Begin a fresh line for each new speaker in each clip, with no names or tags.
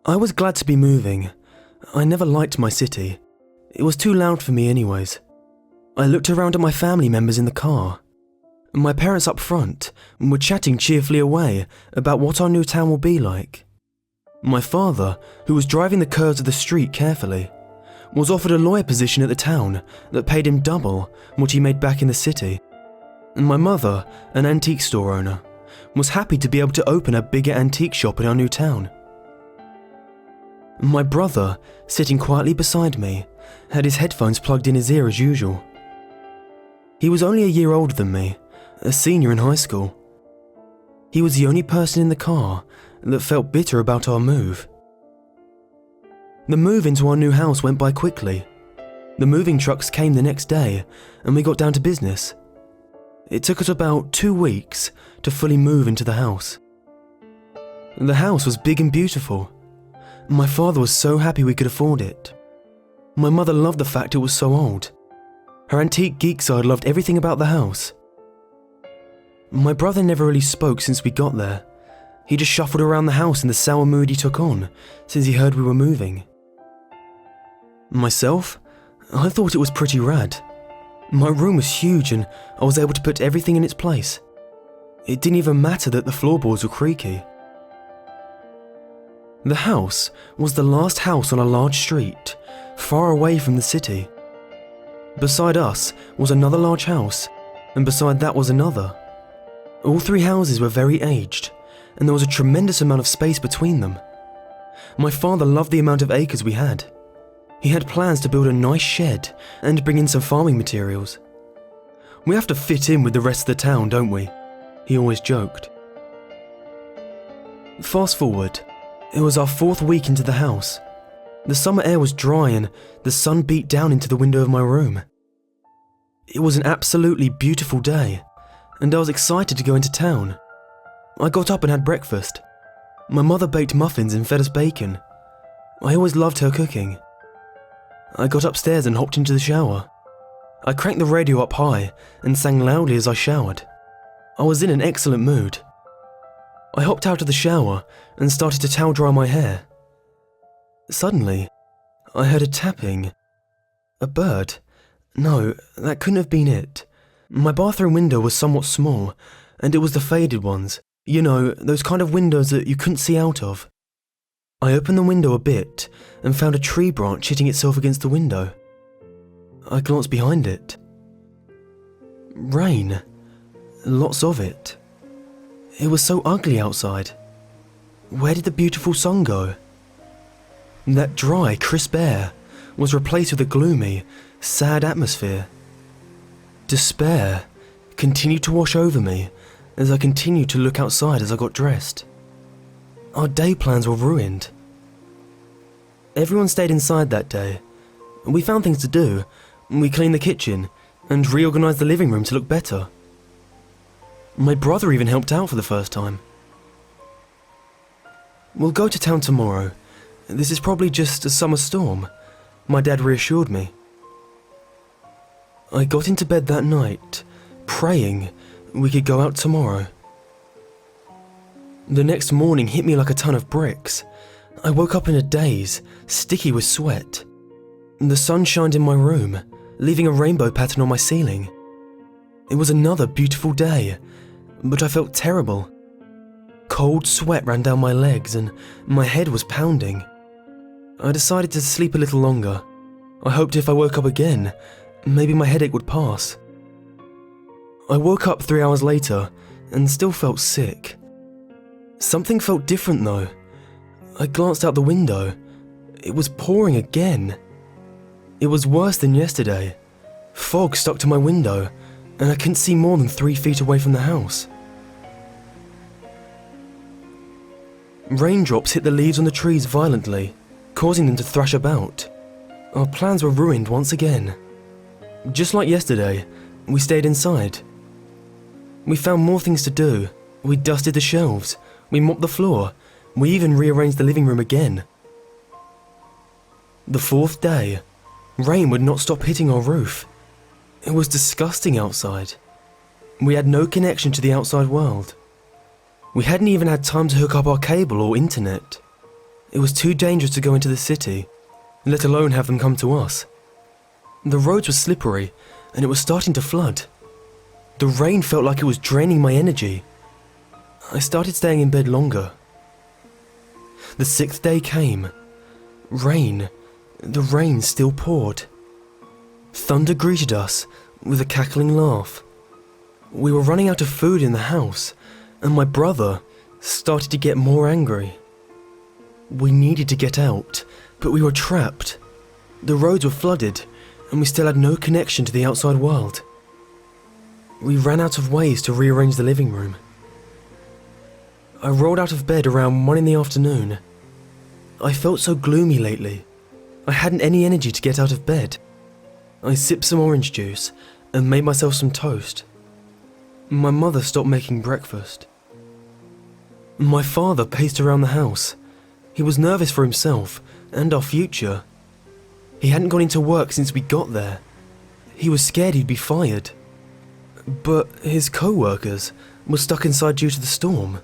I was glad to be moving. I never liked my city. It was too loud for me anyways. I looked around at my family members in the car. My parents up front were chatting cheerfully away about what our new town will be like. My father, who was driving the curves of the street carefully, was offered a lawyer position at the town that paid him double what he made back in the city. And my mother, an antique store owner, was happy to be able to open a bigger antique shop in our new town. My brother, sitting quietly beside me, had his headphones plugged in his ear as usual. He was only a year older than me, a senior in high school. He was the only person in the car that felt bitter about our move. The move into our new house went by quickly. The moving trucks came the next day and we got down to business. It took us about 2 weeks to fully move into the house. The house was big and beautiful. My father was so happy we could afford it. My mother loved the fact it was so old. Her antique geek side loved everything about the house. My brother never really spoke since we got there. He just shuffled around the house in the sour mood he took on since he heard we were moving. Myself, I thought it was pretty rad. My room was huge and I was able to put everything in its place. It didn't even matter that the floorboards were creaky. The house was the last house on a large street, far away from the city. Beside us was another large house, and beside that was another. All 3 houses were very aged, and there was a tremendous amount of space between them. My father loved the amount of acres we had. He had plans to build a nice shed and bring in some farming materials. "We have to fit in with the rest of the town, don't we?" he always joked. Fast forward, it was our 4th week into the house. The summer air was dry and the sun beat down into the window of my room. It was an absolutely beautiful day, and I was excited to go into town. I got up and had breakfast. My mother baked muffins and fed us bacon. I always loved her cooking. I got upstairs and hopped into the shower. I cranked the radio up high and sang loudly as I showered. I was in an excellent mood. I hopped out of the shower and started to towel dry my hair. Suddenly, I heard a tapping. A bird? No, that couldn't have been it. My bathroom window was somewhat small, and it was the faded ones. You know, those kind of windows that you couldn't see out of. I opened the window a bit and found a tree branch hitting itself against the window. I glanced behind it. Rain. Lots of it. It was so ugly outside. Where did the beautiful sun go? That dry, crisp air was replaced with a gloomy, sad atmosphere. Despair continued to wash over me as I continued to look outside as I got dressed. Our day plans were ruined. Everyone stayed inside that day. We found things to do. We cleaned the kitchen and reorganized the living room to look better. My brother even helped out for the first time. "We'll go to town tomorrow. This is probably just a summer storm," my dad reassured me. I got into bed that night, praying we could go out tomorrow. The next morning hit me like a ton of bricks. I woke up in a daze, sticky with sweat. The sun shined in my room, leaving a rainbow pattern on my ceiling. It was another beautiful day, but I felt terrible. Cold sweat ran down my legs and my head was pounding. I decided to sleep a little longer. I hoped if I woke up again, maybe my headache would pass. I woke up 3 hours later and still felt sick. Something felt different though. I glanced out the window. It was pouring again. It was worse than yesterday. Fog stuck to my window and I couldn't see more than 3 feet away from the house. Raindrops hit the leaves on the trees violently, causing them to thrash about. Our plans were ruined once again. Just like yesterday, we stayed inside. We found more things to do. We dusted the shelves, we mopped the floor, we even rearranged the living room again. The 4th day, rain would not stop hitting our roof. It was disgusting outside. We had no connection to the outside world. We hadn't even had time to hook up our cable or internet. It was too dangerous to go into the city, let alone have them come to us. The roads were slippery, and it was starting to flood. The rain felt like it was draining my energy. I started staying in bed longer. The 6th day came. Rain. The rain still poured. Thunder greeted us with a cackling laugh. We were running out of food in the house, and my brother started to get more angry. We needed to get out, but we were trapped. The roads were flooded, and we still had no connection to the outside world. We ran out of ways to rearrange the living room. I rolled out of bed around 1 in the afternoon. I felt so gloomy lately. I hadn't any energy to get out of bed. I sipped some orange juice and made myself some toast. My mother stopped making breakfast. My father paced around the house. He was nervous for himself and our future. He hadn't gone into work since we got there. He was scared he'd be fired. But his co-workers were stuck inside due to the storm,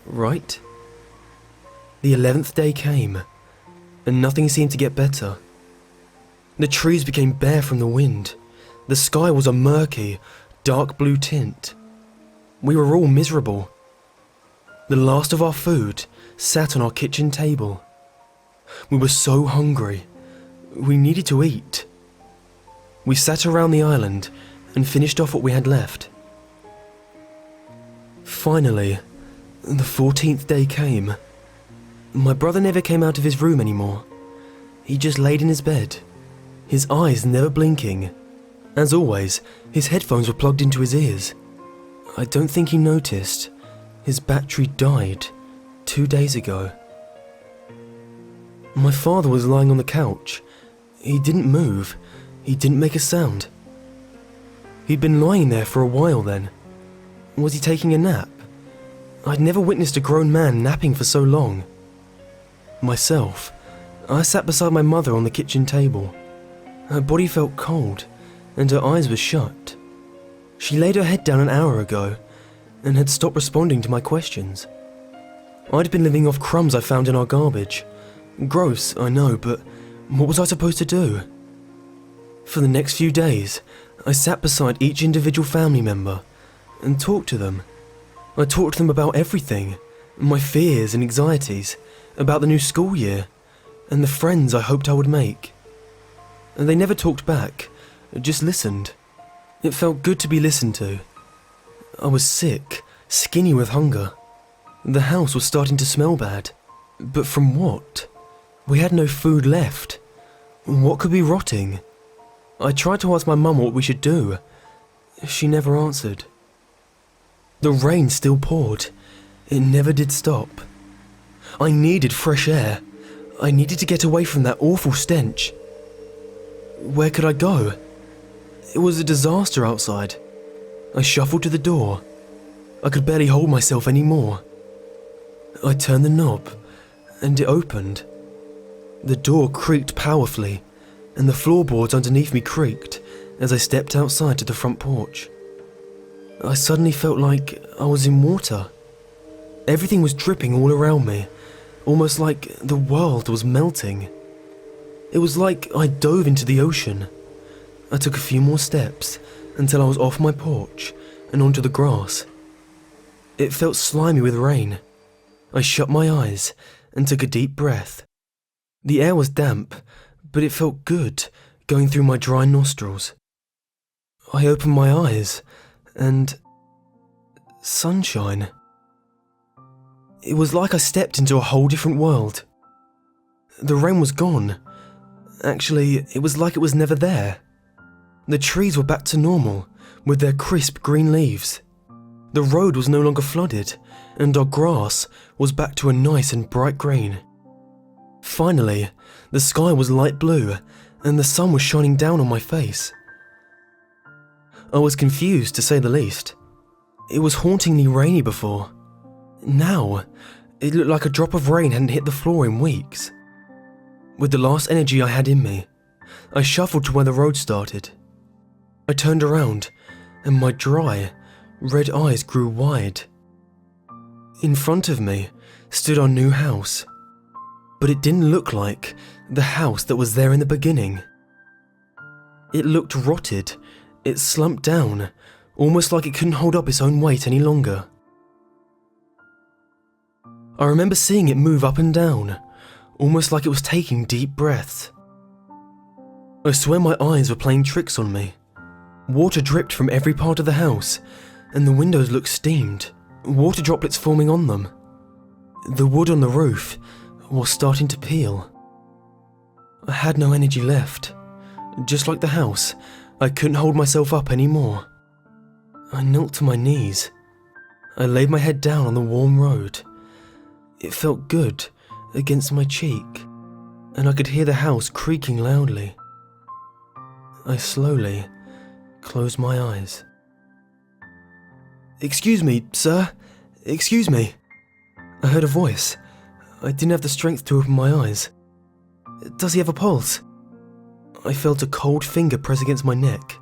right? The 11th day came, and nothing seemed to get better. The trees became bare from the wind. The sky was a murky, dark blue tint. We were all miserable. The last of our food sat on our kitchen table. We were so hungry. We needed to eat. We sat around the island and finished off what we had left. Finally, the 14th day came. My brother never came out of his room anymore. He just laid in his bed, his eyes never blinking. As always, his headphones were plugged into his ears. I don't think he noticed. His battery died 2 days ago. My father was lying on the couch. He didn't move. He didn't make a sound. He'd been lying there for a while then. Was he taking a nap? I'd never witnessed a grown man napping for so long. Myself, I sat beside my mother on the kitchen table. Her body felt cold, and her eyes were shut. She laid her head down an hour ago, and had stopped responding to my questions. I'd been living off crumbs I found in our garbage. Gross, I know, but what was I supposed to do? For the next few days, I sat beside each individual family member and talked to them. I talked to them about everything, my fears and anxieties, about the new school year, and the friends I hoped I would make. And they never talked back, just listened. It felt good to be listened to. I was sick, skinny with hunger. The house was starting to smell bad. But from what? We had no food left. What could be rotting? I tried to ask my mum what we should do. She never answered. The rain still poured. It never did stop. I needed fresh air. I needed to get away from that awful stench. Where could I go? It was a disaster outside. I shuffled to the door. I could barely hold myself anymore. I turned the knob, and it opened. The door creaked powerfully, and the floorboards underneath me creaked as I stepped outside to the front porch. I suddenly felt like I was in water. Everything was dripping all around me, almost like the world was melting. It was like I dove into the ocean. I took a few more steps until I was off my porch and onto the grass. It felt slimy with rain. I shut my eyes and took a deep breath. The air was damp, but it felt good going through my dry nostrils. I opened my eyes and sunshine. It was like I stepped into a whole different world. The rain was gone. Actually, it was like it was never there. The trees were back to normal, with their crisp green leaves. The road was no longer flooded, and our grass was back to a nice and bright green. Finally, the sky was light blue, and the sun was shining down on my face. I was confused, to say the least. It was hauntingly rainy before. Now, it looked like a drop of rain hadn't hit the floor in weeks. With the last energy I had in me, I shuffled to where the road started. I turned around, and my dry, red eyes grew wide. In front of me stood our new house. but it didn't look like the house that was there in the beginning. It looked rotted, it slumped down, almost like it couldn't hold up its own weight any longer. I remember seeing it move up and down, almost like it was taking deep breaths. I swear my eyes were playing tricks on me. Water dripped from every part of the house, and the windows looked steamed, water droplets forming on them. The wood on the roof was starting to peel. I had no energy left. Just like the house, I couldn't hold myself up anymore. I knelt to my knees. I laid my head down on the warm road. It felt good against my cheek, and I could hear the house creaking loudly. I slowly closed my eyes. "Excuse me, sir. Excuse me." I heard a voice. I didn't have the strength to open my eyes. "Does he have a pulse?" I felt a cold finger press against my neck.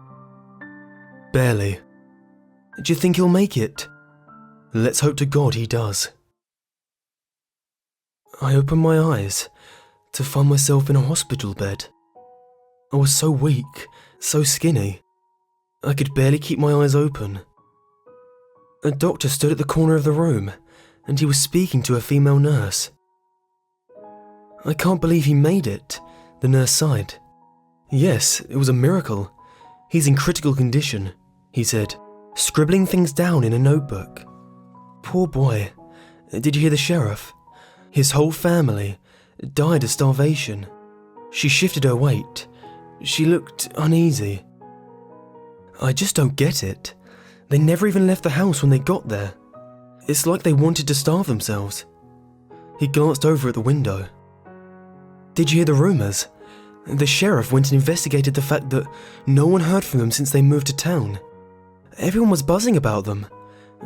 "Barely." "Do you think he'll make it?" "Let's hope to God he does." I opened my eyes to find myself in a hospital bed. I was so weak, so skinny. I could barely keep my eyes open. A doctor stood at the corner of the room, and he was speaking to a female nurse. "I can't believe he made it," the nurse sighed. "Yes, it was a miracle. He's in critical condition," he said, scribbling things down in a notebook. "Poor boy. Did you hear the sheriff? His whole family died of starvation." She shifted her weight. She looked uneasy. "I just don't get it. They never even left the house when they got there. It's like they wanted to starve themselves." He glanced over at the window. "Did you hear the rumours? The sheriff went and investigated the fact that no one heard from them since they moved to town. Everyone was buzzing about them,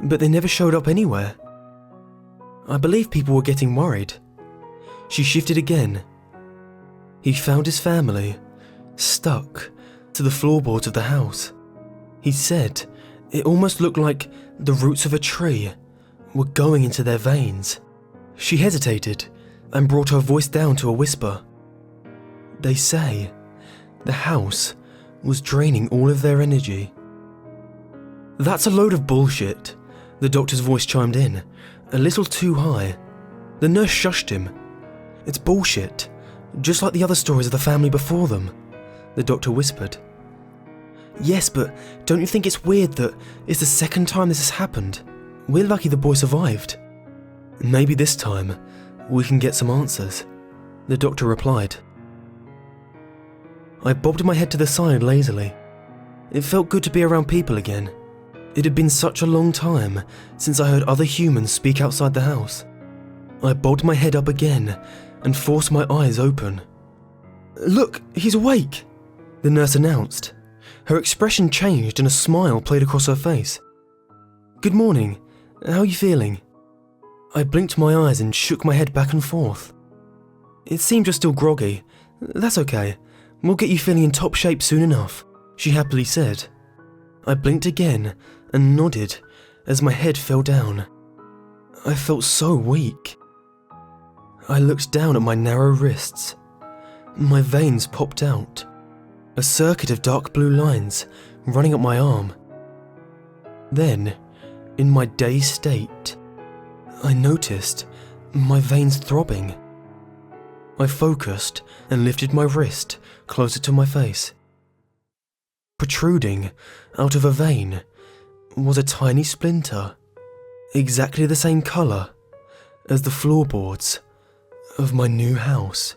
but they never showed up anywhere. I believe people were getting worried." She shifted again. "He found his family stuck to the floorboards of the house. He said it almost looked like the roots of a tree were going into their veins." She hesitated and brought her voice down to a whisper. "They say the house was draining all of their energy." "That's a load of bullshit," the doctor's voice chimed in, a little too high. The nurse shushed him. "It's bullshit, just like the other stories of the family before them," the doctor whispered. "Yes, but don't you think it's weird that it's the second time this has happened? We're lucky the boy survived." "Maybe this time we can get some answers," the doctor replied. I bobbed my head to the side lazily. It felt good to be around people again. It had been such a long time since I heard other humans speak outside the house. I bobbed my head up again and forced my eyes open. "Look, he's awake," the nurse announced. Her expression changed and a smile played across her face. "Good morning. How are you feeling?" I blinked my eyes and shook my head back and forth. "It seemed you're still groggy. That's okay. We'll get you feeling in top shape soon enough," she happily said. I blinked again and nodded as my head fell down. I felt so weak. I looked down at my narrow wrists. My veins popped out, a circuit of dark blue lines running up my arm. Then, in my dazed state, I noticed my veins throbbing. I focused and lifted my wrist closer to my face. Protruding out of a vein was a tiny splinter, exactly the same colour as the floorboards of my new house.